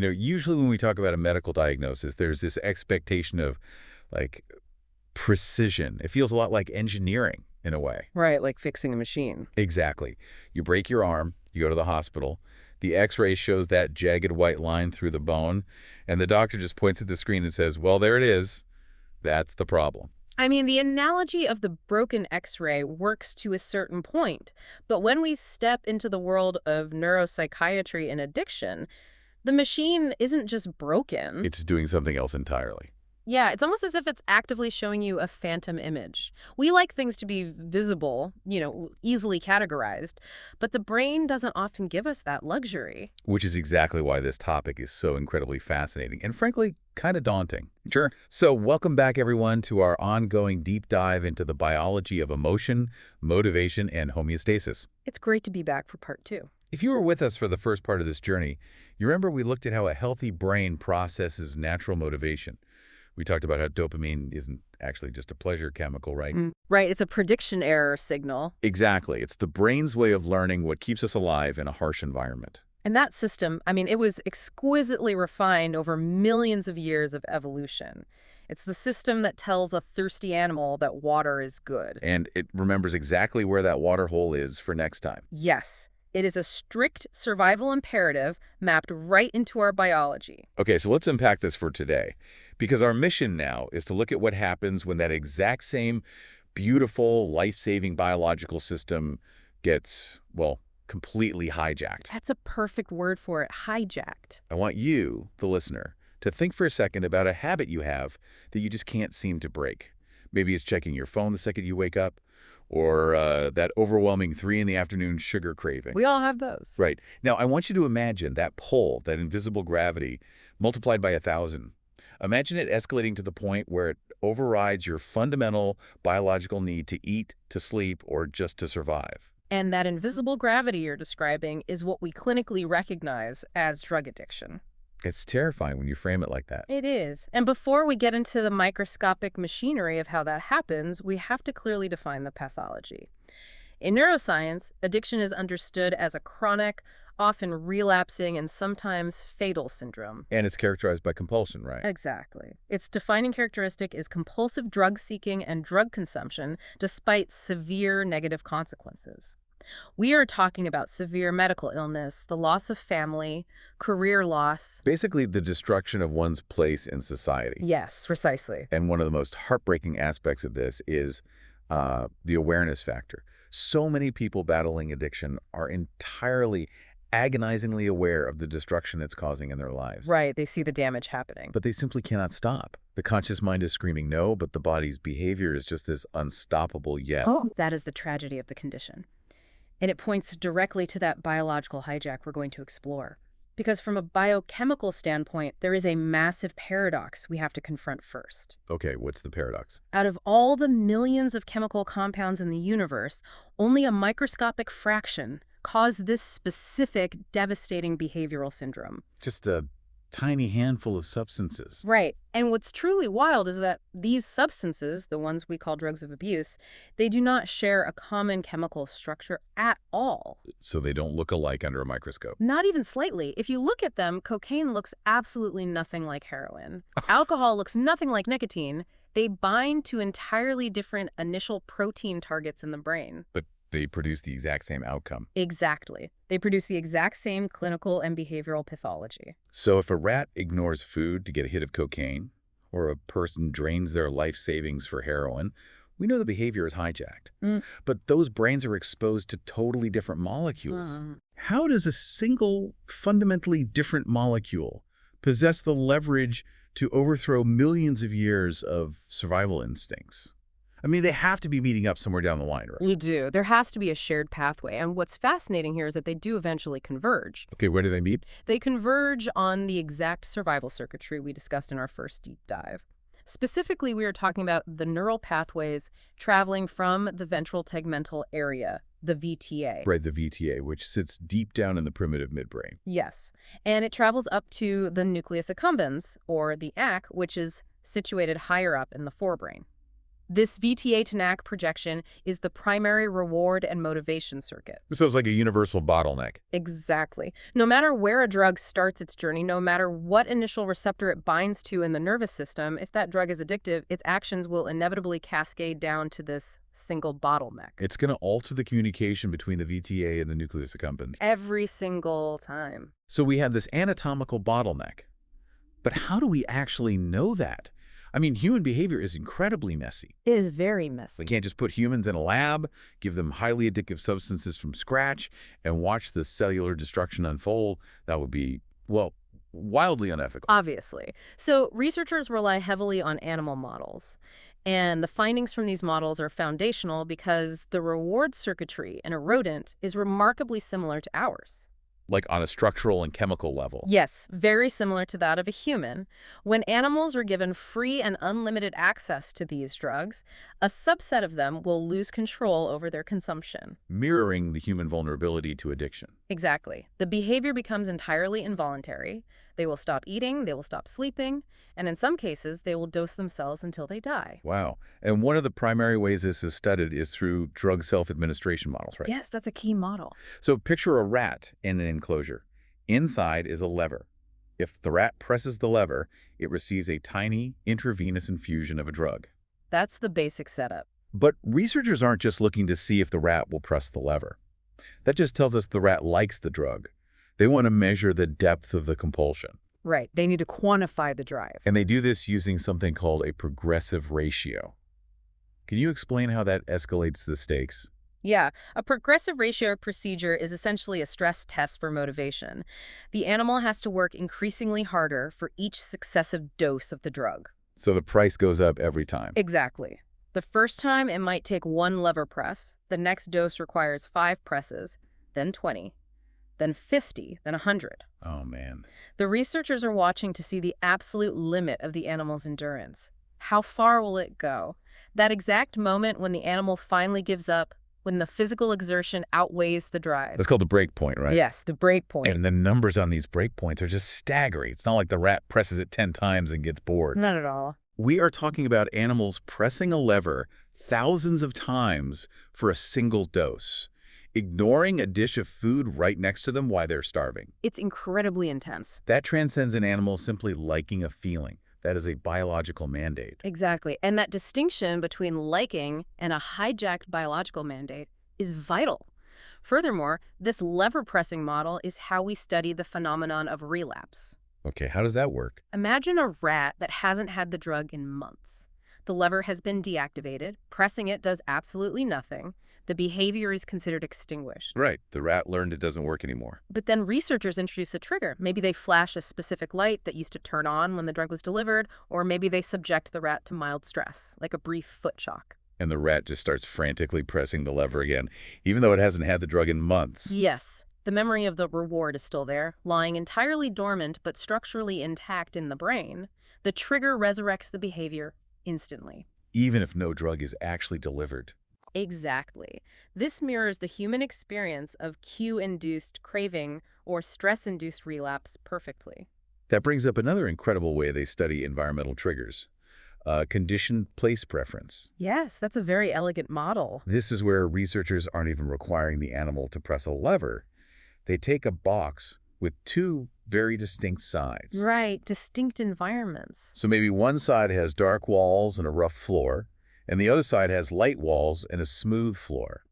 Usually when we talk about a medical diagnosis, there's this expectation of, like, precision. It feels a lot like engineering in a way. Right, like fixing a machine. Exactly. You break your arm, you go to the hospital, the X-ray shows that jagged white line through the bone, and the doctor just points at the screen and says, well, there it is. That's the problem. I mean, the analogy of the broken X-ray works to a certain point, but when we step into the world of neuropsychiatry and addiction, the machine isn't just broken. It's doing something else entirely. Yeah, it's almost as if it's actively showing you a phantom image. We like things to be visible, easily categorized, but the brain doesn't often give us that luxury. Which is exactly why this topic is so incredibly fascinating and, frankly, kind of daunting. Sure. So welcome back, everyone, to our ongoing deep dive into the biology of emotion, motivation, and homeostasis. It's great to be back for part 2. If you were with us for the first part of this journey, you remember we looked at how a healthy brain processes natural motivation. We talked about how dopamine isn't actually just a pleasure chemical, right? Right, it's a prediction error signal. Exactly. It's the brain's way of learning what keeps us alive in a harsh environment. And that system, it was exquisitely refined over millions of years of evolution. It's the system that tells a thirsty animal that water is good. And it remembers exactly where that water hole is for next time. Yes. It is a strict survival imperative mapped right into our biology. Okay, so let's unpack this for today, because our mission now is to look at what happens when that exact same beautiful, life-saving biological system gets, well, completely hijacked. That's a perfect word for it, hijacked. I want you, the listener, to think for a second about a habit you have that you just can't seem to break. Maybe it's checking your phone the second you wake up, or that overwhelming 3 in the afternoon sugar craving. We all have those. Right. Now, I want you to imagine that pull, that invisible gravity, multiplied by 1,000. Imagine it escalating to the point where it overrides your fundamental biological need to eat, to sleep, or just to survive. And that invisible gravity you're describing is what we clinically recognize as drug addiction. It's terrifying when you frame it like that. It is. And before we get into the microscopic machinery of how that happens, we have to clearly define the pathology. In neuroscience, addiction is understood as a chronic, often relapsing, and sometimes fatal syndrome. And it's characterized by compulsion, right? Exactly. Its defining characteristic is compulsive drug seeking and drug consumption despite severe negative consequences. We are talking about severe medical illness, the loss of family, career loss. Basically, the destruction of one's place in society. Yes, precisely. And one of the most heartbreaking aspects of this is the awareness factor. So many people battling addiction are entirely agonizingly aware of the destruction it's causing in their lives. Right, they see the damage happening. But they simply cannot stop. The conscious mind is screaming no, but the body's behavior is just this unstoppable yes. Oh, that is the tragedy of the condition. And it points directly to that biological hijack we're going to explore. Because from a biochemical standpoint, there is a massive paradox we have to confront first. Okay, what's the paradox? Out of all the millions of chemical compounds in the universe, only a microscopic fraction cause this specific devastating behavioral syndrome. Just a tiny handful of substances. Right. And what's truly wild is that these substances, the ones we call drugs of abuse, they do not share a common chemical structure at all. So they don't look alike under a microscope. Not even slightly. If you look at them, cocaine looks absolutely nothing like heroin. Alcohol looks nothing like nicotine. They bind to entirely different initial protein targets in the brain. But they produce the exact same outcome. Exactly. They produce the exact same clinical and behavioral pathology. So if a rat ignores food to get a hit of cocaine, or a person drains their life savings for heroin, we know the behavior is hijacked. But those brains are exposed to totally different molecules. How does a single, fundamentally different molecule possess the leverage to overthrow millions of years of survival instincts? I mean, they have to be meeting up somewhere down the line, right? You do. There has to be a shared pathway. And what's fascinating here is that they do eventually converge. Okay, where do they meet? They converge on the exact survival circuitry we discussed in our first deep dive. Specifically, we are talking about the neural pathways traveling from the ventral tegmental area, the VTA. Right, the VTA, which sits deep down in the primitive midbrain. Yes. And it travels up to the Nucleus accumbens, or the ACK, which is situated higher up in the forebrain. This VTA to NAC projection is the primary reward and motivation circuit. So it's like a universal bottleneck. Exactly. No matter where a drug starts its journey, no matter what initial receptor it binds to in the nervous system, if that drug is addictive, its actions will inevitably cascade down to this single bottleneck. It's going to alter the communication between the VTA and the nucleus accumbens. Every single time. So we have this anatomical bottleneck. But how do we actually know that? I mean, human behavior is incredibly messy. It is very messy. We can't just put humans in a lab, give them highly addictive substances from scratch, and watch the cellular destruction unfold. That would be, well, wildly unethical. Obviously. So researchers rely heavily on animal models. And the findings from these models are foundational because the reward circuitry in a rodent is remarkably similar to ours. Like on a structural and chemical level. Yes, very similar to that of a human. When animals are given free and unlimited access to these drugs, a subset of them will lose control over their consumption. Mirroring the human vulnerability to addiction. Exactly. The behavior becomes entirely involuntary. They will stop eating, they will stop sleeping, and in some cases, they will dose themselves until they die. Wow. And one of the primary ways this is studied is through drug self-administration models, right? Yes, that's a key model. So picture a rat in an enclosure. Inside is a lever. If the rat presses the lever, it receives a tiny intravenous infusion of a drug. That's the basic setup. But researchers aren't just looking to see if the rat will press the lever. That just tells us the rat likes the drug. They want to measure the depth of the compulsion. Right. They need to quantify the drive. And they do this using something called a progressive ratio. Can you explain how that escalates the stakes? Yeah, a progressive ratio procedure is essentially a stress test for motivation. The animal has to work increasingly harder for each successive dose of the drug. So the price goes up every time. Exactly. The first time, it might take 1 lever press. The next dose requires 5 presses, then 20, then 50, then 100. Oh, man. The researchers are watching to see the absolute limit of the animal's endurance. How far will it go? That exact moment when the animal finally gives up, when the physical exertion outweighs the drive. That's called the break point, right? Yes, the break point. And the numbers on these break points are just staggering. It's not like the rat presses it 10 times and gets bored. Not at all. We are talking about animals pressing a lever thousands of times for a single dose, ignoring a dish of food right next to them while they're starving. It's incredibly intense. That transcends an animal simply liking a feeling. That is a biological mandate. Exactly. And that distinction between liking and a hijacked biological mandate is vital. Furthermore, this lever-pressing model is how we study the phenomenon of relapse. Okay, how does that work? Imagine a rat that hasn't had the drug in months. The lever has been deactivated. Pressing it does absolutely nothing. The behavior is considered extinguished. Right. The rat learned it doesn't work anymore. But then researchers introduce a trigger. Maybe they flash a specific light that used to turn on when the drug was delivered, or maybe they subject the rat to mild stress, like a brief foot shock. And the rat just starts frantically pressing the lever again, even though it hasn't had the drug in months. Yes. The memory of the reward is still there, lying entirely dormant but structurally intact in the brain. The trigger resurrects the behavior instantly. Even if no drug is actually delivered. Exactly. This mirrors the human experience of cue-induced craving or stress-induced relapse perfectly. That brings up another incredible way they study environmental triggers. Conditioned place preference. Yes, that's a very elegant model. This is where researchers aren't even requiring the animal to press a lever. They take a box with 2 very distinct sides. Right, distinct environments. So maybe one side has dark walls and a rough floor, and the other side has light walls and a smooth floor.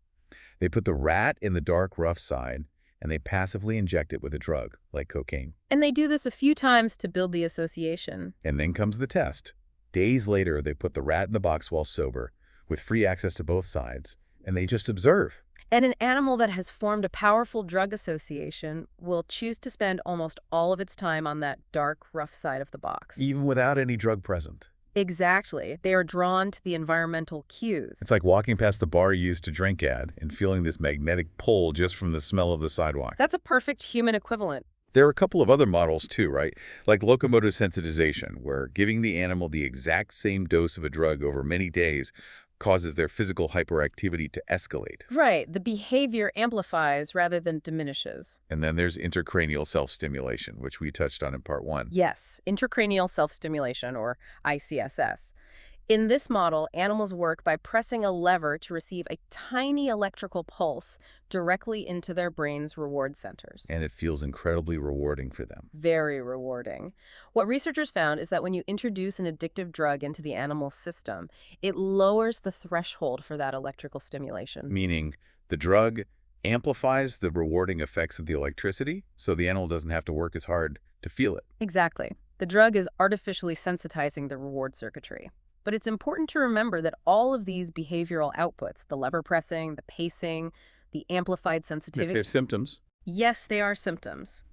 They put the rat in the dark, rough side, and they passively inject it with a drug, like cocaine. And they do this a few times to build the association. And then comes the test. Days later, they put the rat in the box while sober, with free access to both sides, and they just observe. And an animal that has formed a powerful drug association will choose to spend almost all of its time on that dark, rough side of the box. Even without any drug present. Exactly. They are drawn to the environmental cues. It's like walking past the bar you used to drink at and feeling this magnetic pull just from the smell of the sidewalk. That's a perfect human equivalent. There are a couple of other models too, right? Like locomotor sensitization, where giving the animal the exact same dose of a drug over many days causes their physical hyperactivity to escalate. Right. The behavior amplifies rather than diminishes. And then there's intracranial self-stimulation, which we touched on in part 1. Yes, intracranial self-stimulation, or ICSS. In this model, animals work by pressing a lever to receive a tiny electrical pulse directly into their brain's reward centers. And it feels incredibly rewarding for them. Very rewarding. What researchers found is that when you introduce an addictive drug into the animal's system, it lowers the threshold for that electrical stimulation. Meaning the drug amplifies the rewarding effects of the electricity, so the animal doesn't have to work as hard to feel it. Exactly. The drug is artificially sensitizing the reward circuitry. But it's important to remember that all of these behavioral outputs, the lever pressing, the pacing, the amplified sensitivity— If there's symptoms. Yes, they are symptoms.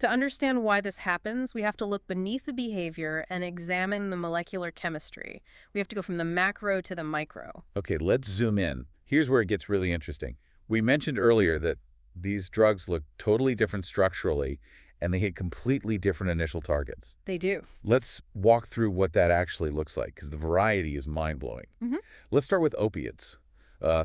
To understand why this happens, we have to look beneath the behavior and examine the molecular chemistry. We have to go from the macro to the micro. Okay, let's zoom in. Here's where it gets really interesting. We mentioned earlier that these drugs look totally different structurally, and they hit completely different initial targets. They do. Let's walk through what that actually looks like, because the variety is mind-blowing. Let's start with opiates.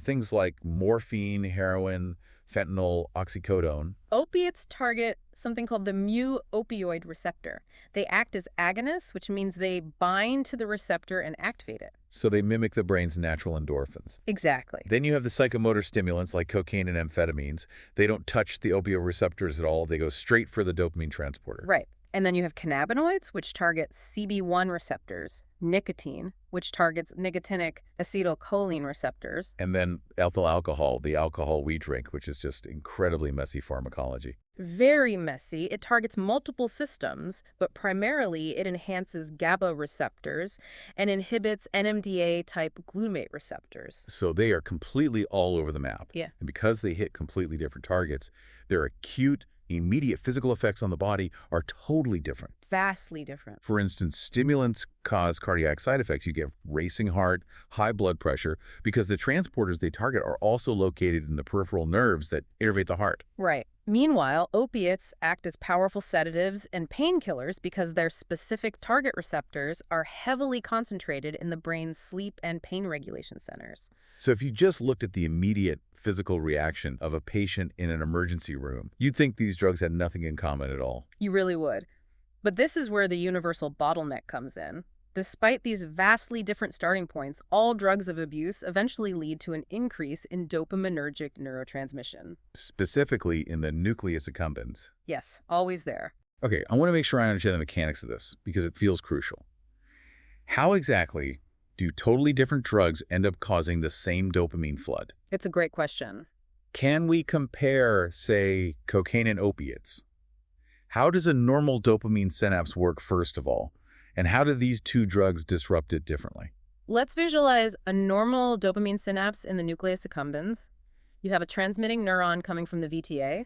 Things like morphine, heroin, fentanyl, oxycodone. Opiates target something called the mu-opioid receptor. They act as agonists, which means they bind to the receptor and activate it. So they mimic the brain's natural endorphins. Exactly. Then you have the psychomotor stimulants like cocaine and amphetamines. They don't touch the opioid receptors at all. They go straight for the dopamine transporter. Right. And then you have cannabinoids, which target CB1 receptors, nicotine, which targets nicotinic acetylcholine receptors. And then ethyl alcohol, the alcohol we drink, which is just incredibly messy pharmacology. Very messy. It targets multiple systems, but primarily it enhances GABA receptors and inhibits NMDA-type glutamate receptors. So they are completely all over the map. Yeah. And because they hit completely different targets, their acute, immediate physical effects on the body are totally different. Vastly different. For instance, stimulants cause cardiac side effects. You get racing heart, high blood pressure, because the transporters they target are also located in the peripheral nerves that innervate the heart. Right. Meanwhile, opiates act as powerful sedatives and painkillers because their specific target receptors are heavily concentrated in the brain's sleep and pain regulation centers. So if you just looked at the immediate physical reaction of a patient in an emergency room, you'd think these drugs had nothing in common at all. You really would. But this is where the universal bottleneck comes in. Despite these vastly different starting points, all drugs of abuse eventually lead to an increase in dopaminergic neurotransmission. Specifically in the nucleus accumbens. Yes, always there. Okay, I want to make sure I understand the mechanics of this because it feels crucial. How exactly do totally different drugs end up causing the same dopamine flood? It's a great question. Can we compare, say, cocaine and opiates? How does a normal dopamine synapse work, first of all? And how do these two drugs disrupt it differently? Let's visualize a normal dopamine synapse in the nucleus accumbens. You have a transmitting neuron coming from the VTA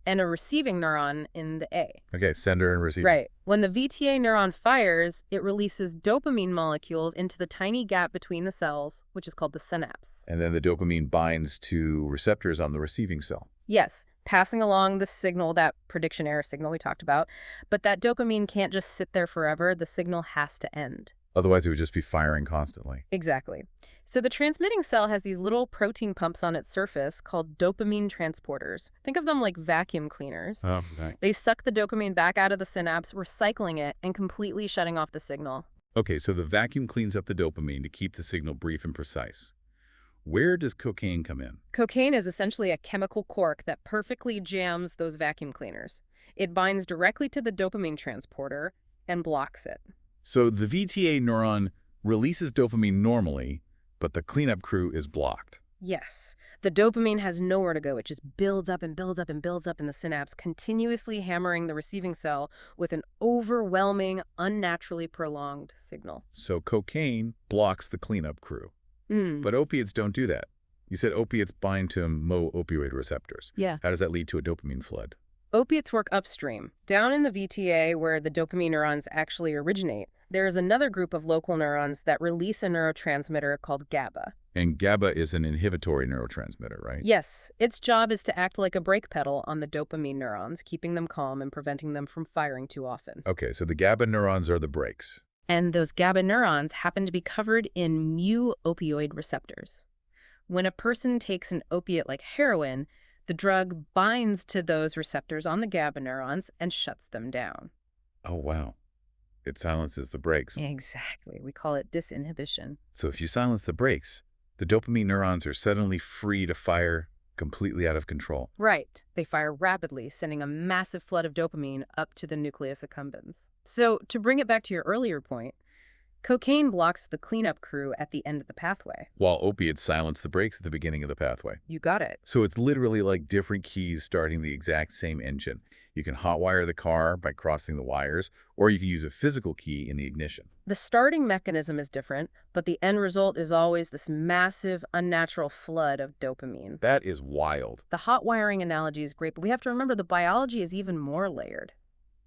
and a receiving neuron in the A. Okay, sender and receiver. Right. When the VTA neuron fires, it releases dopamine molecules into the tiny gap between the cells, which is called the synapse. And then the dopamine binds to receptors on the receiving cell. Yes, passing along the signal, that prediction error signal we talked about. But that dopamine can't just sit there forever. The signal has to end. Otherwise, it would just be firing constantly. Exactly. So the transmitting cell has these little protein pumps on its surface called dopamine transporters. Think of them like vacuum cleaners. Oh, right. They suck the dopamine back out of the synapse, recycling it, and completely shutting off the signal. Okay, so the vacuum cleans up the dopamine to keep the signal brief and precise. Where does cocaine come in? Cocaine is essentially a chemical cork that perfectly jams those vacuum cleaners. It binds directly to the dopamine transporter and blocks it. So the VTA neuron releases dopamine normally, but the cleanup crew is blocked. Yes. The dopamine has nowhere to go. It just builds up and builds up and builds up in the synapse, continuously hammering the receiving cell with an overwhelming, unnaturally prolonged signal. So cocaine blocks the cleanup crew. But opiates don't do that. You said opiates bind to mu-opioid receptors. Yeah. How does that lead to a dopamine flood? Opiates work upstream. Down in the VTA, where the dopamine neurons actually originate, there is another group of local neurons that release a neurotransmitter called GABA. And GABA is an inhibitory neurotransmitter, right? Yes. Its job is to act like a brake pedal on the dopamine neurons, keeping them calm and preventing them from firing too often. Okay, so the GABA neurons are the brakes. And those GABA neurons happen to be covered in mu-opioid receptors. When a person takes an opiate like heroin, the drug binds to those receptors on the GABA neurons and shuts them down. Oh, wow. It silences the brakes. Exactly. We call it disinhibition. So if you silence the brakes, the dopamine neurons are suddenly free to fire completely out of control. Right. They fire rapidly, sending a massive flood of dopamine up to the nucleus accumbens. So to bring it back to your earlier point, cocaine blocks the cleanup crew at the end of the pathway. While opiates silence the brakes at the beginning of the pathway. You got it. So it's literally like different keys starting the exact same engine. You can hotwire the car by crossing the wires, or you can use a physical key in the ignition. The starting mechanism is different, but the end result is always this massive, unnatural flood of dopamine. That is wild. The hot wiring analogy is great, but we have to remember the biology is even more layered.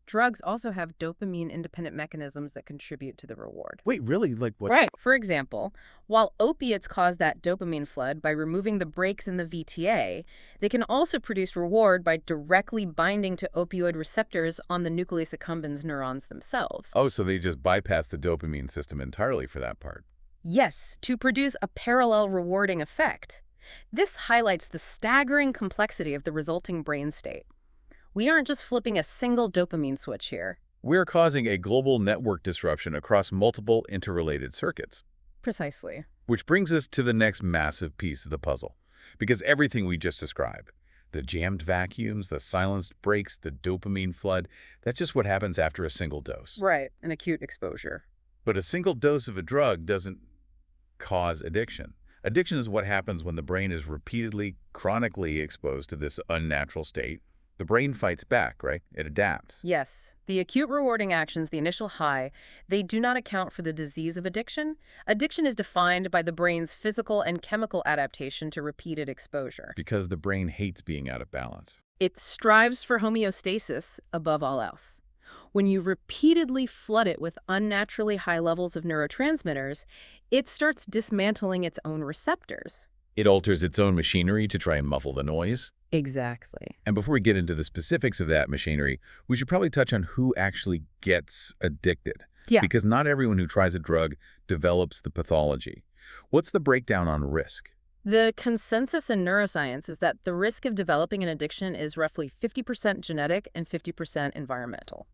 Drugs also have dopamine-independent mechanisms that contribute to the reward. Wait, really? Like what? Right. For example, while opiates cause that dopamine flood by removing the brakes in the VTA, they can also produce reward by directly binding to opioid receptors on the nucleus accumbens neurons themselves. Oh, so they just bypass the dopamine system entirely for that part. Yes, to produce a parallel rewarding effect. This highlights the staggering complexity of the resulting brain state. We aren't just flipping a single dopamine switch here. We're causing a global network disruption across multiple interrelated circuits. Precisely. Which brings us to the next massive piece of the puzzle. Because everything we just described, the jammed vacuums, the silenced brakes, the dopamine flood, that's just what happens after a single dose. Right, an acute exposure. But a single dose of a drug doesn't cause addiction. Addiction is what happens when the brain is repeatedly, chronically exposed to this unnatural state. The brain fights back, right? It adapts. Yes. The acute rewarding actions, the initial high, they do not account for the disease of addiction. Addiction is defined by the brain's physical and chemical adaptation to repeated exposure. Because the brain hates being out of balance. It strives for homeostasis above all else. When you repeatedly flood it with unnaturally high levels of neurotransmitters, it starts dismantling its own receptors. It alters its own machinery to try and muffle the noise. Exactly. And before we get into the specifics of that machinery, we should probably touch on who actually gets addicted. Yeah. Because not everyone who tries a drug develops the pathology. What's the breakdown on risk? The consensus in neuroscience is that the risk of developing an addiction is roughly 50% genetic and 50% environmental.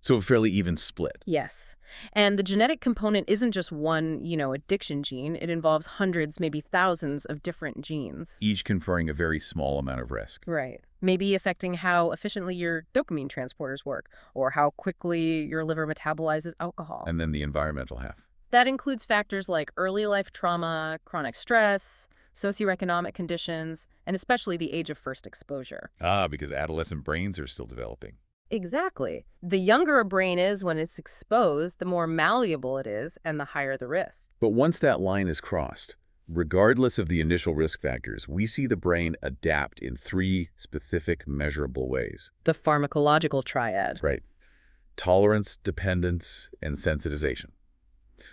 So a fairly even split. Yes. And the genetic component isn't just one, addiction gene. It involves hundreds, maybe thousands of different genes. Each conferring a very small amount of risk. Right. Maybe affecting how efficiently your dopamine transporters work, or how quickly your liver metabolizes alcohol. And then the environmental half. That includes factors like early life trauma, chronic stress, socioeconomic conditions, and especially the age of first exposure. Because adolescent brains are still developing. Exactly. The younger a brain is when it's exposed, the more malleable it is, and the higher the risk. But once that line is crossed, regardless of the initial risk factors, we see the brain adapt in 3 specific measurable ways. The pharmacological triad. Right. Tolerance, dependence, and sensitization.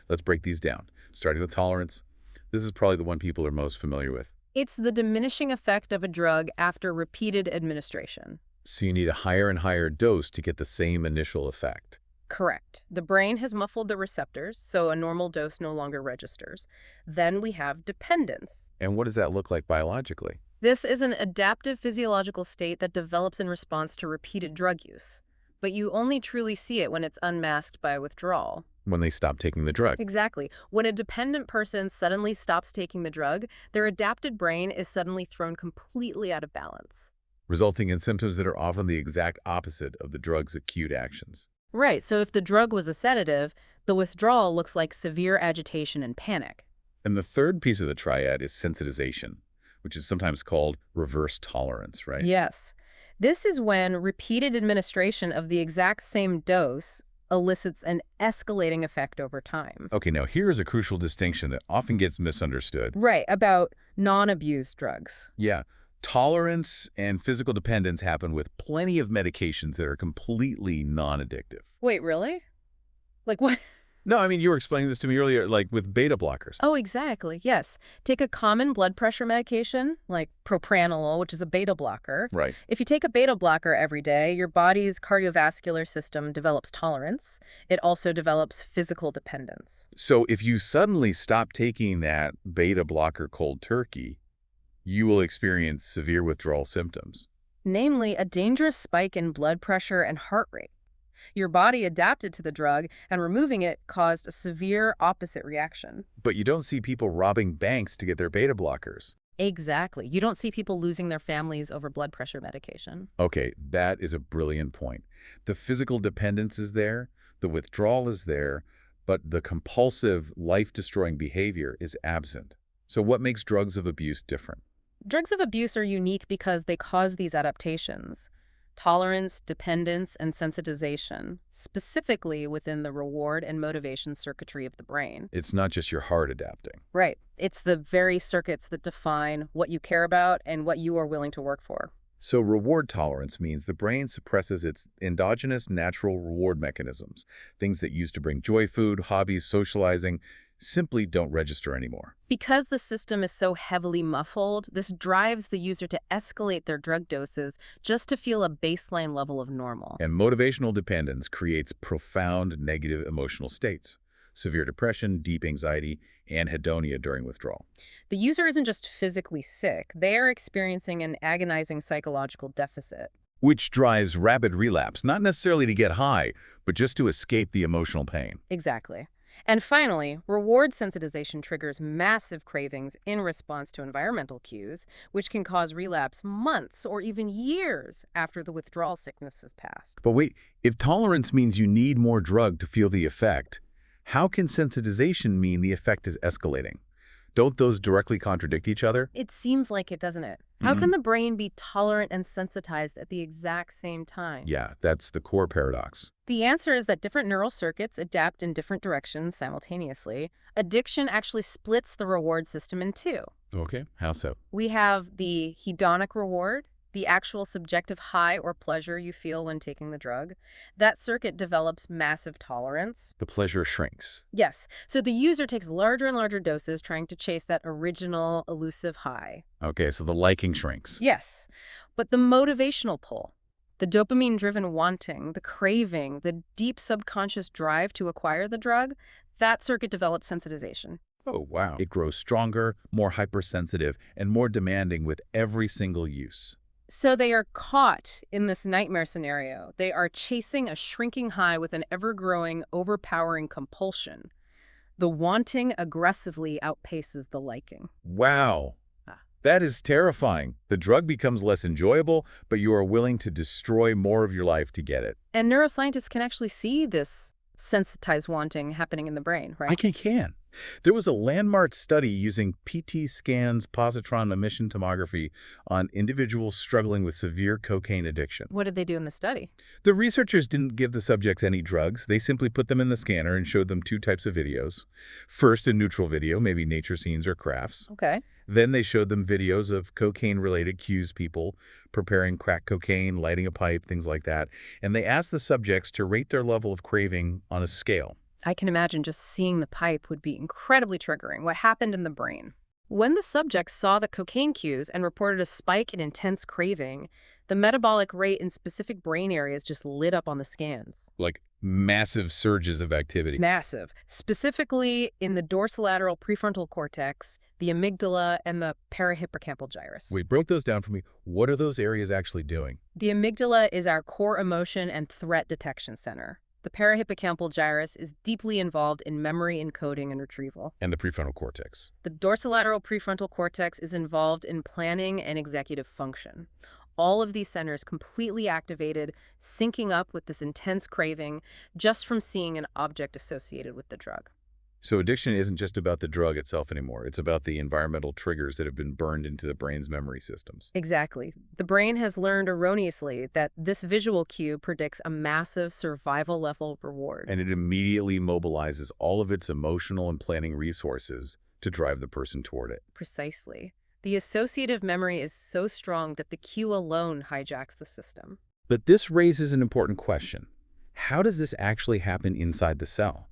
Let's break these down. Starting with tolerance. This is probably the one people are most familiar with. It's the diminishing effect of a drug after repeated administration. So you need a higher and higher dose to get the same initial effect. Correct. The brain has muffled the receptors, so a normal dose no longer registers. Then we have dependence. And what does that look like biologically? This is an adaptive physiological state that develops in response to repeated drug use. But you only truly see it when it's unmasked by withdrawal. When they stop taking the drug. Exactly. When a dependent person suddenly stops taking the drug, their adapted brain is suddenly thrown completely out of balance. Resulting in symptoms that are often the exact opposite of the drug's acute actions. Right, so if the drug was a sedative, the withdrawal looks like severe agitation and panic. And the third piece of the triad is sensitization, which is sometimes called reverse tolerance, right? Yes. This is when repeated administration of the exact same dose elicits an escalating effect over time. Okay, now here is a crucial distinction that often gets misunderstood. Right, about non-abused drugs. Yeah. Tolerance and physical dependence happen with plenty of medications that are completely non-addictive. Wait, really? Like what? No, I mean, you were explaining this to me earlier, like with beta blockers. Oh, exactly, yes. Take a common blood pressure medication, like propranolol, which is a beta blocker. Right. If you take a beta blocker every day, your body's cardiovascular system develops tolerance. It also develops physical dependence. So if you suddenly stop taking that beta blocker cold turkey, you will experience severe withdrawal symptoms. Namely, a dangerous spike in blood pressure and heart rate. Your body adapted to the drug, and removing it caused a severe opposite reaction. But you don't see people robbing banks to get their beta blockers. Exactly. You don't see people losing their families over blood pressure medication. Okay, that is a brilliant point. The physical dependence is there, the withdrawal is there, but the compulsive, life-destroying behavior is absent. So what makes drugs of abuse different? Drugs of abuse are unique because they cause these adaptations: tolerance, dependence, and sensitization, specifically within the reward and motivation circuitry of the brain. It's not just your heart adapting. Right. It's the very circuits that define what you care about and what you are willing to work for. So reward tolerance means the brain suppresses its endogenous natural reward mechanisms. Things that used to bring joy, food, hobbies, socializing, simply don't register anymore. Because the system is so heavily muffled, this drives the user to escalate their drug doses just to feel a baseline level of normal. And motivational dependence creates profound negative emotional states: severe depression, deep anxiety, and hedonia during withdrawal. The user isn't just physically sick, they are experiencing an agonizing psychological deficit. Which drives rapid relapse, not necessarily to get high, but just to escape the emotional pain. Exactly. And finally, reward sensitization triggers massive cravings in response to environmental cues, which can cause relapse months or even years after the withdrawal sickness has passed. But wait, if tolerance means you need more drug to feel the effect, how can sensitization mean the effect is escalating? Don't those directly contradict each other? It seems like it, doesn't it? How can the brain be tolerant and sensitized at the exact same time? Yeah, that's the core paradox. The answer is that different neural circuits adapt in different directions simultaneously. Addiction actually splits the reward system in two. Okay, how so? We have the hedonic reward, the actual subjective high or pleasure you feel when taking the drug. That circuit develops massive tolerance. The pleasure shrinks. Yes, so the user takes larger and larger doses trying to chase that original elusive high. Okay, so the liking shrinks. Yes, but the motivational pull, the dopamine-driven wanting, the craving, the deep subconscious drive to acquire the drug, that circuit develops sensitization. Oh, wow. It grows stronger, more hypersensitive, and more demanding with every single use. So they are caught in this nightmare scenario. They are chasing a shrinking high with an ever-growing, overpowering compulsion. The wanting aggressively outpaces the liking. Wow. That is terrifying. The drug becomes less enjoyable, but you are willing to destroy more of your life to get it. And neuroscientists can actually see this sensitized wanting happening in the brain, right? I can. There was a landmark study using PT scans, positron emission tomography on individuals struggling with severe cocaine addiction. What did they do in the study? The researchers didn't give the subjects any drugs. They simply put them in the scanner and showed them two types of videos. First, a neutral video, maybe nature scenes or crafts. Okay. Then they showed them videos of cocaine-related cues, people preparing crack cocaine, lighting a pipe, things like that. And they asked the subjects to rate their level of craving on a scale. I can imagine just seeing the pipe would be incredibly triggering. What happened in the brain? When the subjects saw the cocaine cues and reported a spike in intense craving, the metabolic rate in specific brain areas just lit up on the scans. Like massive surges of activity. Massive. Specifically in the dorsolateral prefrontal cortex, the amygdala, and the parahippocampal gyrus. Wait, broke those down for me. What are those areas actually doing? The amygdala is our core emotion and threat detection center. The parahippocampal gyrus is deeply involved in memory encoding and retrieval. And the prefrontal cortex. The dorsolateral prefrontal cortex is involved in planning and executive function. All of these centers completely activated, syncing up with this intense craving just from seeing an object associated with the drug. So addiction isn't just about the drug itself anymore. It's about the environmental triggers that have been burned into the brain's memory systems. Exactly. The brain has learned erroneously that this visual cue predicts a massive survival-level reward. And it immediately mobilizes all of its emotional and planning resources to drive the person toward it. Precisely. The associative memory is so strong that the cue alone hijacks the system. But this raises an important question. How does this actually happen inside the cell?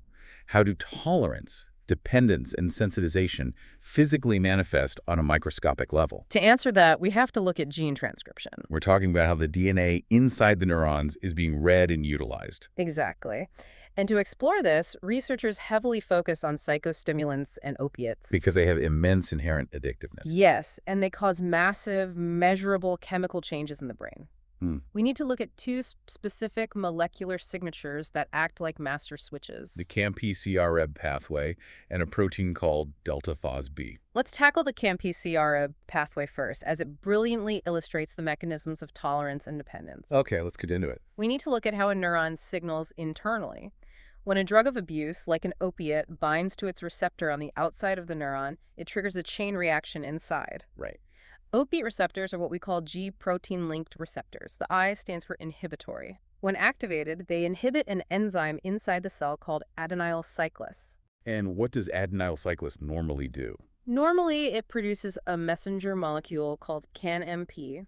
How do tolerance, dependence, and sensitization physically manifest on a microscopic level? To answer that, we have to look at gene transcription. We're talking about how the DNA inside the neurons is being read and utilized. Exactly. And to explore this, researchers heavily focus on psychostimulants and opiates. Because they have immense inherent addictiveness. Yes, and they cause massive, measurable chemical changes in the brain. Hmm. We need to look at two specific molecular signatures that act like master switches. The CAMP-CREB pathway and a protein called delta FosB. Let's tackle the CAMP-CREB pathway first, as it brilliantly illustrates the mechanisms of tolerance and dependence. Okay, let's get into it. We need to look at how a neuron signals internally. When a drug of abuse, like an opiate, binds to its receptor on the outside of the neuron, it triggers a chain reaction inside. Right. Opiate receptors are what we call G-protein-linked receptors. The I stands for inhibitory. When activated, they inhibit an enzyme inside the cell called adenyl cyclase. And what does adenyl cyclase normally do? Normally, it produces a messenger molecule called CANMP,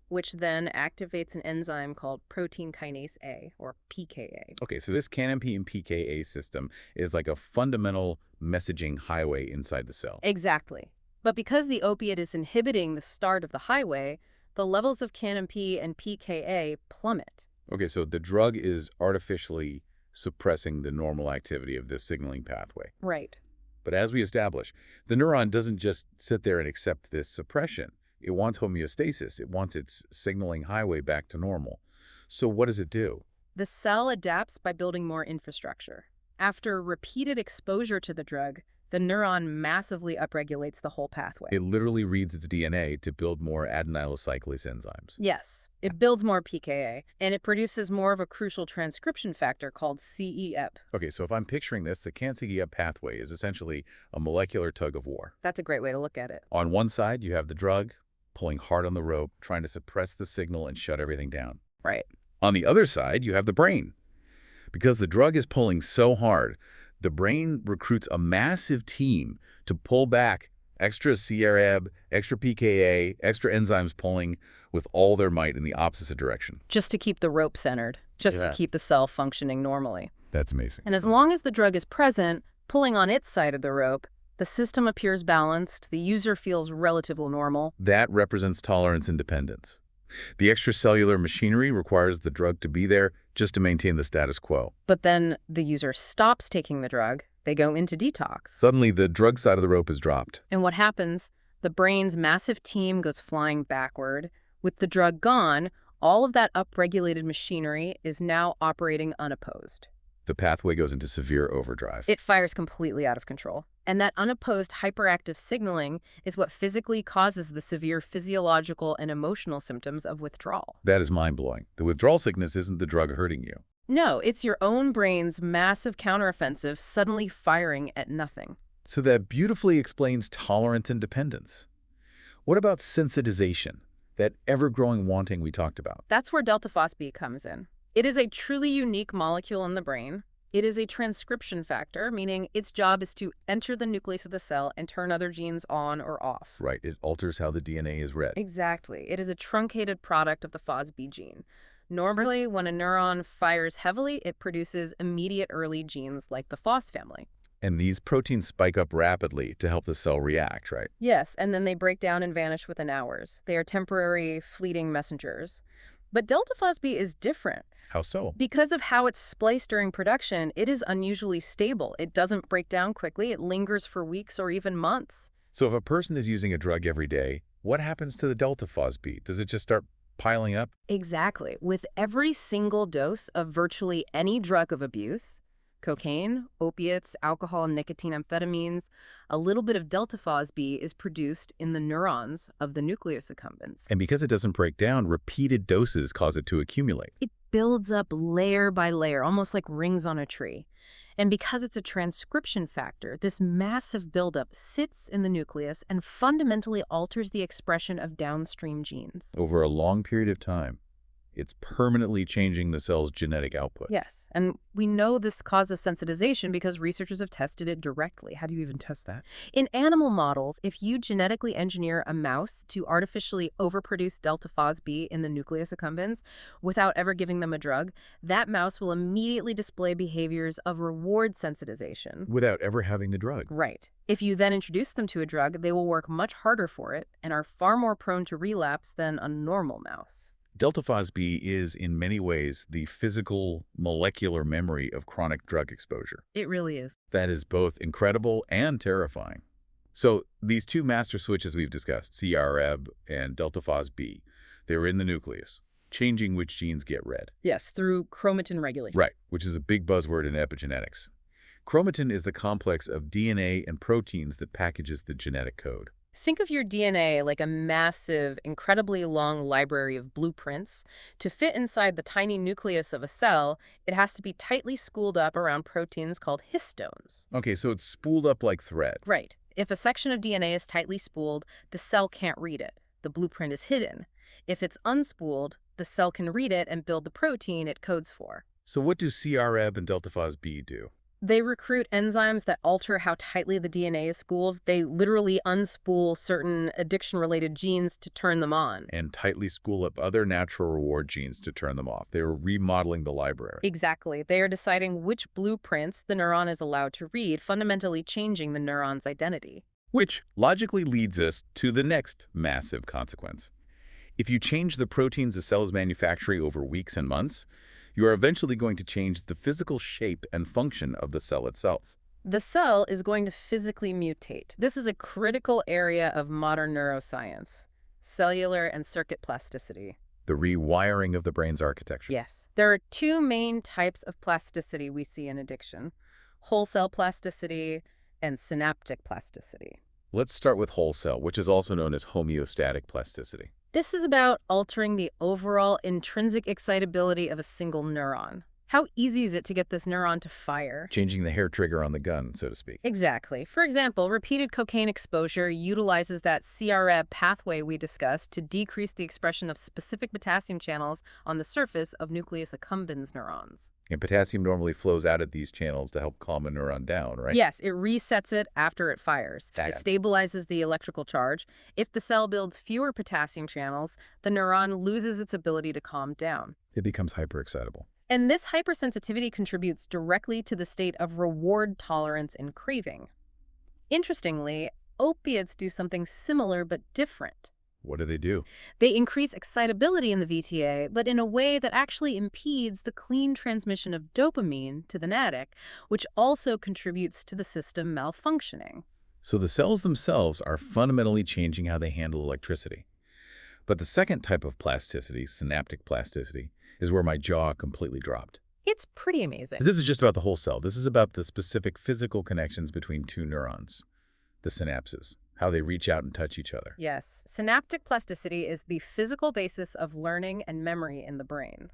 which then activates an enzyme called protein kinase A, or pKa. Okay, so this CANMP and pKa system is like a fundamental messaging highway inside the cell. Exactly. But because the opiate is inhibiting the start of the highway, the levels of CANMP and pKa plummet. Okay, so the drug is artificially suppressing the normal activity of this signaling pathway. Right. But as we establish, the neuron doesn't just sit there and accept this suppression. It wants homeostasis. It wants its signaling highway back to normal. So what does it do? The cell adapts by building more infrastructure. After repeated exposure to the drug, the neuron massively upregulates the whole pathway. It literally reads its DNA to build more adenyl cyclase enzymes. Yes, it builds more pKa, and it produces more of a crucial transcription factor called CEP. Okay, so if I'm picturing this, the CAN-CEP pathway is essentially a molecular tug of war. That's a great way to look at it. On one side, you have the drug pulling hard on the rope, trying to suppress the signal and shut everything down. Right. On the other side, you have the brain. Because the drug is pulling so hard, the brain recruits a massive team to pull back extra CREB, extra pKa, extra enzymes pulling with all their might in the opposite direction. Just to keep the rope centered, just to keep the cell functioning normally. That's amazing. And as long as the drug is present, pulling on its side of the rope, the system appears balanced, the user feels relatively normal. That represents tolerance and dependence. The extracellular machinery requires the drug to be there just to maintain the status quo. But then the user stops taking the drug. They go into detox. Suddenly, the drug side of the rope is dropped. And what happens? The brain's massive team goes flying backward. With the drug gone, all of that upregulated machinery is now operating unopposed. The pathway goes into severe overdrive. It fires completely out of control. And that unopposed hyperactive signaling is what physically causes the severe physiological and emotional symptoms of withdrawal. That is mind-blowing. The withdrawal sickness isn't the drug hurting you. No, it's your own brain's massive counteroffensive suddenly firing at nothing. So that beautifully explains tolerance and dependence. What about sensitization, that ever-growing wanting we talked about? That's where delta FosB comes in. It is a truly unique molecule in the brain. It is a transcription factor, meaning its job is to enter the nucleus of the cell and turn other genes on or off. Right, it alters how the DNA is read. Exactly. It is a truncated product of the FosB gene. Normally, when a neuron fires heavily, it produces immediate early genes like the Fos family. And these proteins spike up rapidly to help the cell react, right? Yes, and then they break down and vanish within hours. They are temporary, fleeting messengers. But delta FosB is different. How so? Because of how it's spliced during production, it is unusually stable. It doesn't break down quickly. It lingers for weeks or even months. So if a person is using a drug every day, what happens to the delta FosB? Does it just start piling up? Exactly. With every single dose of virtually any drug of abuse, cocaine, opiates, alcohol, nicotine, amphetamines, a little bit of delta FosB is produced in the neurons of the nucleus accumbens. And because it doesn't break down, repeated doses cause it to accumulate. It builds up layer by layer, almost like rings on a tree. And because it's a transcription factor, this massive buildup sits in the nucleus and fundamentally alters the expression of downstream genes. Over a long period of time, it's permanently changing the cell's genetic output. Yes, and we know this causes sensitization because researchers have tested it directly. How do you even test that? In animal models, if you genetically engineer a mouse to artificially overproduce delta FosB in the nucleus accumbens without ever giving them a drug, that mouse will immediately display behaviors of reward sensitization. Without ever having the drug. Right. If you then introduce them to a drug, they will work much harder for it and are far more prone to relapse than a normal mouse. Delta FosB is, in many ways, the physical molecular memory of chronic drug exposure. It really is. That is both incredible and terrifying. So these two master switches we've discussed, CREB and delta FosB, they're in the nucleus. changing which genes get read. Yes, through chromatin regulation. Right, which is a big buzzword in epigenetics. Chromatin is the complex of DNA and proteins that packages the genetic code. Think of your DNA like a massive, incredibly long library of blueprints. To fit inside the tiny nucleus of a cell, it has to be tightly spooled up around proteins called histones. Okay, so it's spooled up like thread. Right. If a section of DNA is tightly spooled, the cell can't read it. The blueprint is hidden. If it's unspooled, the cell can read it and build the protein it codes for. So what do CREB and delta phos-B do? They recruit enzymes that alter how tightly the DNA is spooled. They literally unspool certain addiction-related genes to turn them on. And tightly spool up other natural reward genes to turn them off. They are remodeling the library. Exactly. They are deciding which blueprints the neuron is allowed to read, fundamentally changing the neuron's identity. Which logically leads us to the next massive consequence. If you change the proteins a cell is manufacturing over weeks and months, you are eventually going to change the physical shape and function of the cell itself. The cell is going to physically mutate. This is a critical area of modern neuroscience, cellular and circuit plasticity. The rewiring of the brain's architecture. Yes. There are two main types of plasticity we see in addiction: whole cell plasticity and synaptic plasticity. Let's start with whole cell, which is also known as homeostatic plasticity. This is about altering the overall intrinsic excitability of a single neuron. How easy is it to get this neuron to fire? Changing the hair trigger on the gun, so to speak. Exactly. For example, repeated cocaine exposure utilizes that CREB pathway we discussed to decrease the expression of specific potassium channels on the surface of Nucleus accumbens neurons. And potassium normally flows out of these channels to help calm a neuron down, right? Yes, it resets it after it fires. Damn. It stabilizes the electrical charge. If the cell builds fewer potassium channels, the neuron loses its ability to calm down. It becomes hyperexcitable. And this hypersensitivity contributes directly to the state of reward tolerance and craving. Interestingly, opiates do something similar but different. What do? They increase excitability in the VTA, but in a way that actually impedes the clean transmission of dopamine to the nadic, which also contributes to the system malfunctioning. So the cells themselves are fundamentally changing how they handle electricity. But the second type of plasticity, synaptic plasticity, is where my jaw completely dropped. It's pretty amazing. This is just about the whole cell. This is about the specific physical connections between two neurons, the synapses, how they reach out and touch each other. Yes, synaptic plasticity is the physical basis of learning and memory in the brain.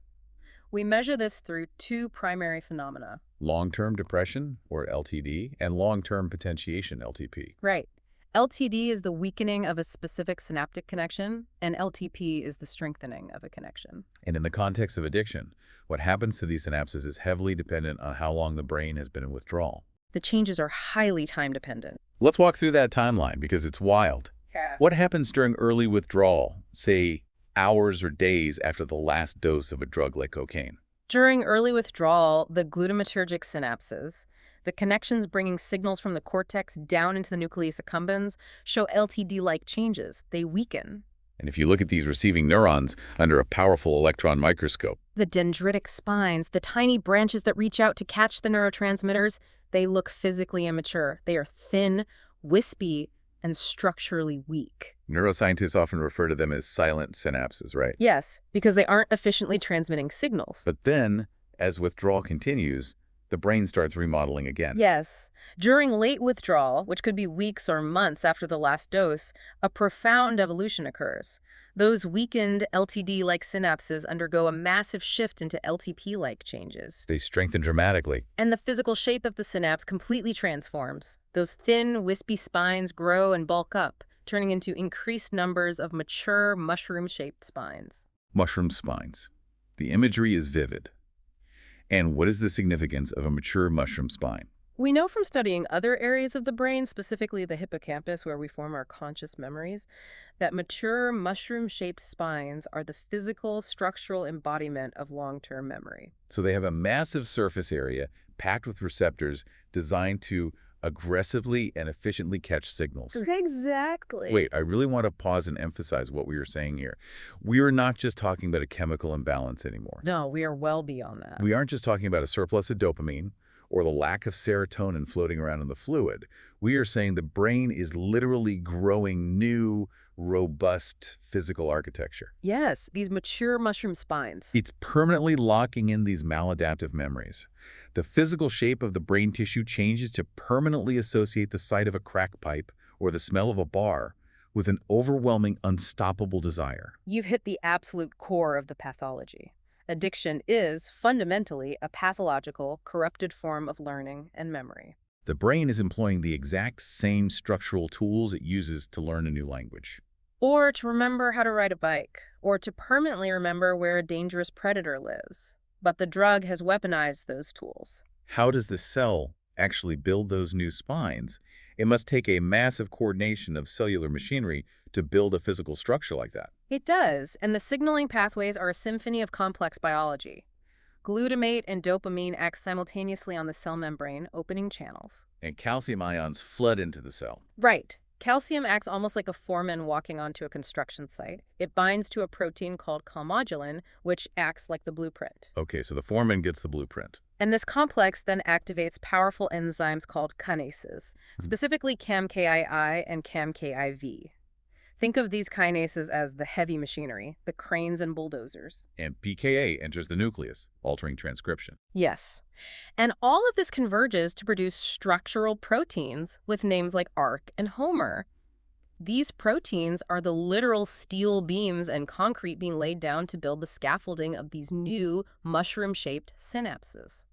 We measure this through two primary phenomena. Long-term depression, or LTD, and long-term potentiation, LTP. Right. LTD is the weakening of a specific synaptic connection, and LTP is the strengthening of a connection. And in the context of addiction, what happens to these synapses is heavily dependent on how long the brain has been in withdrawal. The changes are highly time-dependent. Let's walk through that timeline because it's wild. Yeah. What happens during early withdrawal, say hours or days after the last dose of a drug like cocaine? During early withdrawal, the glutamatergic synapses, the connections bringing signals from the cortex down into the nucleus accumbens, show LTD-like changes. They weaken. And if you look at these receiving neurons under a powerful electron microscope, The dendritic spines, the tiny branches that reach out to catch the neurotransmitters, they look physically immature. They are thin, wispy, and structurally weak. neuroscientists often refer to them as silent synapses, right? Yes, because they aren't efficiently transmitting signals. But then, as withdrawal continues, the brain starts remodeling again. Yes. During late withdrawal, which could be weeks or months after the last dose, a profound evolution occurs. Those weakened LTD-like synapses undergo a massive shift into LTP-like changes. They strengthen dramatically. And the physical shape of the synapse completely transforms. Those thin, wispy spines grow and bulk up, turning into increased numbers of mature, mushroom-shaped spines. Mushroom spines. The imagery is vivid. And what is the significance of a mature mushroom spine? We know from studying other areas of the brain, specifically the hippocampus where we form our conscious memories, that mature mushroom-shaped spines are the physical, structural embodiment of long-term memory. So they have a massive surface area packed with receptors designed to aggressively and efficiently catch signals. Exactly. Wait, I really want to pause and emphasize what we were saying here. We are not just talking about a chemical imbalance anymore. No, we are well beyond that. We aren't just talking about a surplus of dopamine or the lack of serotonin floating around in the fluid, we are saying the brain is literally growing new, robust physical architecture. Yes, these mature mushroom spines. It's permanently locking in these maladaptive memories. The physical shape of the brain tissue changes to permanently associate the sight of a crack pipe or the smell of a bar with an overwhelming, unstoppable desire. You've hit the absolute core of the pathology. Addiction is, fundamentally, a pathological, corrupted form of learning and memory. The brain is employing the exact same structural tools it uses to learn a new language. Or to remember how to ride a bike, or to permanently remember where a dangerous predator lives. But the drug has weaponized those tools. How does the cell actually build those new spines? It must take a massive coordination of cellular machinery to build a physical structure like that. It does, and the signaling pathways are a symphony of complex biology. Glutamate and dopamine act simultaneously on the cell membrane, opening channels. And calcium ions flood into the cell. Right. Calcium acts almost like a foreman walking onto a construction site. It binds to a protein called calmodulin, which acts like the blueprint. Okay, so the foreman gets the blueprint. And this complex then activates powerful enzymes called kinases, specifically CAM-KII and CAM-KIV. Think of these kinases as the heavy machinery, the cranes and bulldozers. And pKa enters the nucleus, altering transcription. Yes. And all of this converges to produce structural proteins with names like ARC and Homer. These proteins are the literal steel beams and concrete being laid down to build the scaffolding of these new mushroom-shaped synapses.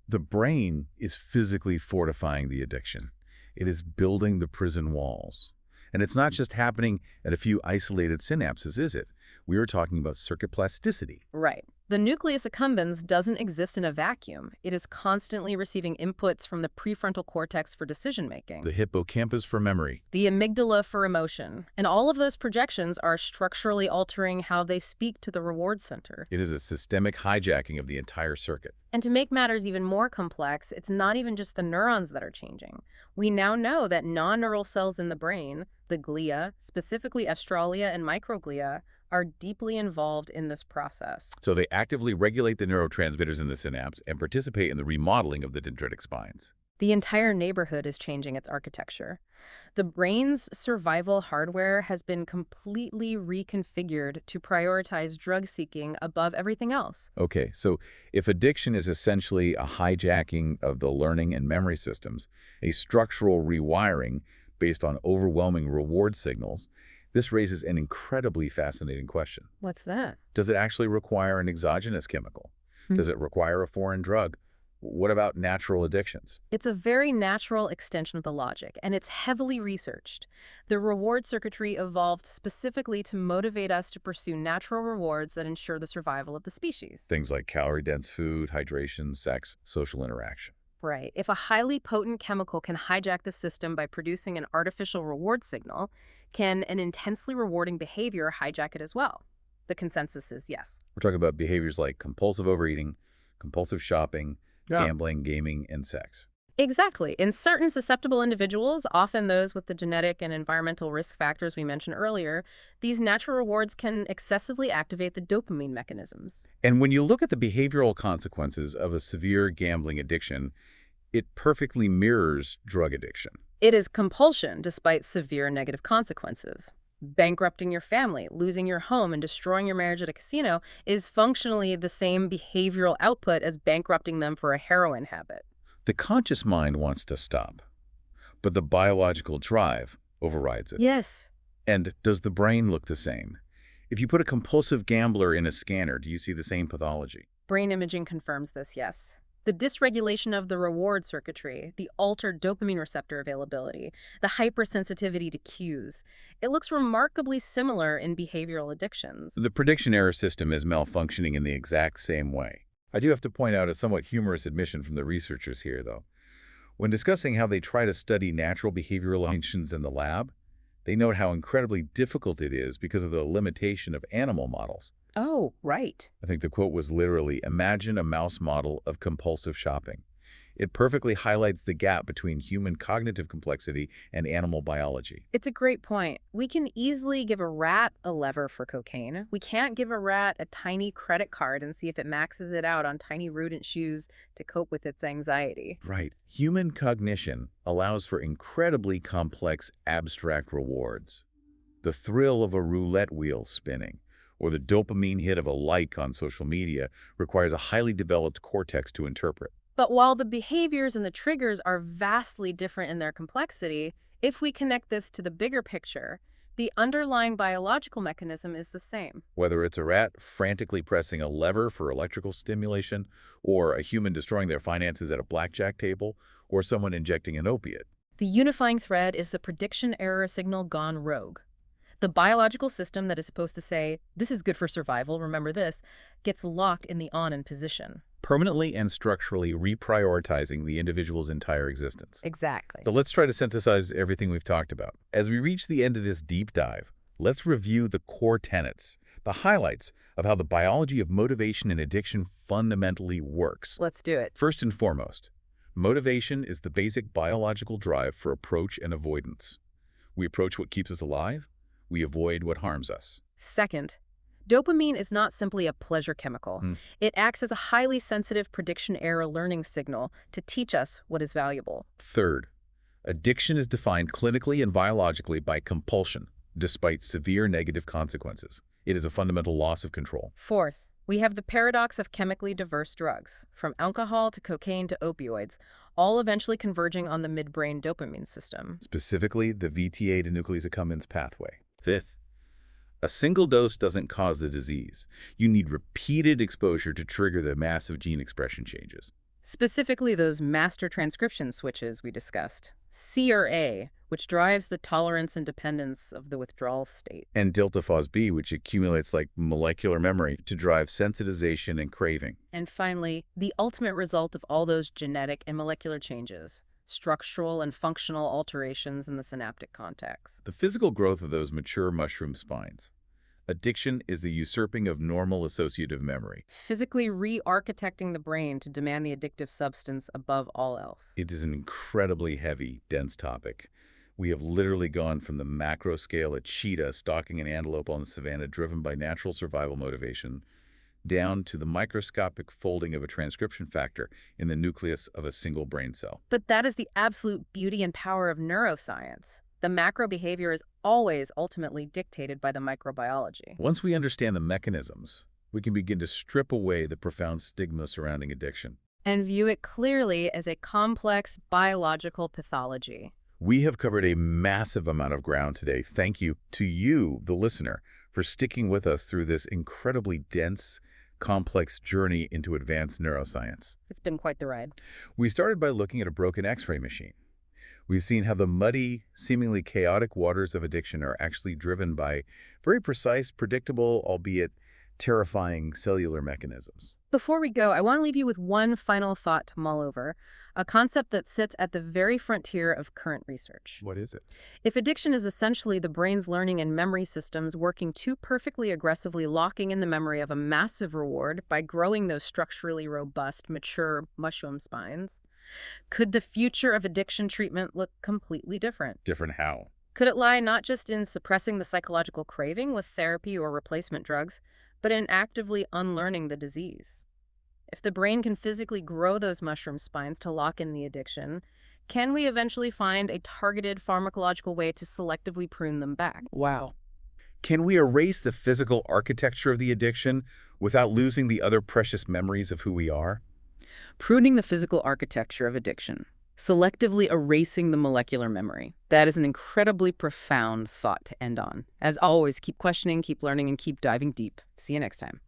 The brain is physically fortifying the addiction. It is building the prison walls. And it's not just happening at a few isolated synapses, is it? We are talking about circuit plasticity. Right. The nucleus accumbens doesn't exist in a vacuum. It is constantly receiving inputs from the prefrontal cortex for decision-making, The hippocampus for memory. the amygdala for emotion, and all of those projections are structurally altering how they speak to the reward center. It is a systemic hijacking of the entire circuit. And to make matters even more complex, it's not even just the neurons that are changing. We now know that non-neural cells in the brain, the glia, specifically astralia and microglia, are deeply involved in this process. So they actively regulate the neurotransmitters in the synapse and participate in the remodeling of the dendritic spines. The entire neighborhood is changing its architecture. The brain's survival hardware has been completely reconfigured to prioritize drug seeking above everything else. Okay, so if addiction is essentially a hijacking of the learning and memory systems, a structural rewiring based on overwhelming reward signals, this raises an incredibly fascinating question. What's that? Does it actually require an exogenous chemical? Does it require a foreign drug? What about natural addictions? It's a very natural extension of the logic, and it's heavily researched. The reward circuitry evolved specifically to motivate us to pursue natural rewards that ensure the survival of the species. Things like calorie-dense food, hydration, sex, social interaction. Right. If a highly potent chemical can hijack the system by producing an artificial reward signal, can an intensely rewarding behavior hijack it as well? The consensus is yes. We're talking about behaviors like compulsive overeating, compulsive shopping, gambling, gaming, and sex. Exactly. In certain susceptible individuals, often those with the genetic and environmental risk factors we mentioned earlier, these natural rewards can excessively activate the dopamine mechanisms. And when you look at the behavioral consequences of a severe gambling addiction, it perfectly mirrors drug addiction. It is compulsion despite severe negative consequences. Bankrupting your family, losing your home, and destroying your marriage at a casino is functionally the same behavioral output as bankrupting them for a heroin habit. The conscious mind wants to stop, but the biological drive overrides it. Yes. And does the brain look the same? If you put a compulsive gambler in a scanner, do you see the same pathology? Brain imaging confirms this, yes. The dysregulation of the reward circuitry, the altered dopamine receptor availability, the hypersensitivity to cues. It looks remarkably similar in behavioral addictions. The prediction error system is malfunctioning in the exact same way. I do have to point out a somewhat humorous admission from the researchers here, though. When discussing how they try to study natural behavioral functions in the lab, they note how incredibly difficult it is because of the limitation of animal models. Oh, right. I think the quote was literally, imagine a mouse model of compulsive shopping. It perfectly highlights the gap between human cognitive complexity and animal biology. It's a great point. We can easily give a rat a lever for cocaine. We can't give a rat a tiny credit card and see if it maxes it out on tiny rodent shoes to cope with its anxiety. Right. Human cognition allows for incredibly complex abstract rewards. The thrill of a roulette wheel spinning, or the dopamine hit of a like on social media, requires a highly developed cortex to interpret. But while the behaviors and the triggers are vastly different in their complexity, if we connect this to the bigger picture, the underlying biological mechanism is the same. Whether it's a rat frantically pressing a lever for electrical stimulation, or a human destroying their finances at a blackjack table, or someone injecting an opiate. The unifying thread is the prediction error signal gone rogue. The biological system that is supposed to say, this is good for survival, remember this, gets locked in the on-in position. Permanently and structurally reprioritizing the individual's entire existence. Exactly. So let's try to synthesize everything we've talked about. As we reach the end of this deep dive, let's review the core tenets, the highlights of how the biology of motivation and addiction fundamentally works. Let's do it. First and foremost, motivation is the basic biological drive for approach and avoidance. We approach what keeps us alive, we avoid what harms us. Second, dopamine is not simply a pleasure chemical. It acts as a highly sensitive prediction error learning signal to teach us what is valuable. Third, addiction is defined clinically and biologically by compulsion, despite severe negative consequences. It is a fundamental loss of control. Fourth, we have the paradox of chemically diverse drugs, from alcohol to cocaine to opioids, all eventually converging on the midbrain dopamine system. Specifically, the VTA to Nucleus accumbens pathway. Fifth, a single dose doesn't cause the disease. You need repeated exposure to trigger the massive gene expression changes. Specifically those master transcription switches we discussed. C or A, which drives the tolerance and dependence of the withdrawal state. And delta FOSB, which accumulates like molecular memory to drive sensitization and craving. And finally, the ultimate result of all those genetic and molecular changes, structural and functional alterations in the synaptic context. The physical growth of those mature mushroom spines. Addiction is the usurping of normal associative memory. Physically re-architecting the brain to demand the addictive substance above all else. It is an incredibly heavy, dense topic. We have literally gone from the macro scale, a cheetah stalking an antelope on the savannah driven by natural survival motivation, down to the microscopic folding of a transcription factor in the nucleus of a single brain cell. But that is the absolute beauty and power of neuroscience. The macro behavior is always ultimately dictated by the microbiology. Once we understand the mechanisms, we can begin to strip away the profound stigma surrounding addiction. And view it clearly as a complex biological pathology. We have covered a massive amount of ground today. Thank you to you, the listener, for sticking with us through this incredibly dense, complex journey into advanced neuroscience. It's been quite the ride. We started by looking at a broken X-ray machine. We've seen how the muddy, seemingly chaotic waters of addiction are actually driven by very precise, predictable, albeit terrifying cellular mechanisms. Before we go, I want to leave you with one final thought to mull over, a concept that sits at the very frontier of current research. What is it? If addiction is essentially the brain's learning and memory systems working too perfectly aggressively locking in the memory of a massive reward by growing those structurally robust, mature mushroom spines, could the future of addiction treatment look completely different? Different how? Could it lie not just in suppressing the psychological craving with therapy or replacement drugs, but in actively unlearning the disease? If the brain can physically grow those mushroom spines to lock in the addiction, can we eventually find a targeted pharmacological way to selectively prune them back? Wow. Can we erase the physical architecture of the addiction without losing the other precious memories of who we are? Pruning the physical architecture of addiction, selectively erasing the molecular memory. That is an incredibly profound thought to end on. As always, keep questioning, keep learning, and keep diving deep. See you next time.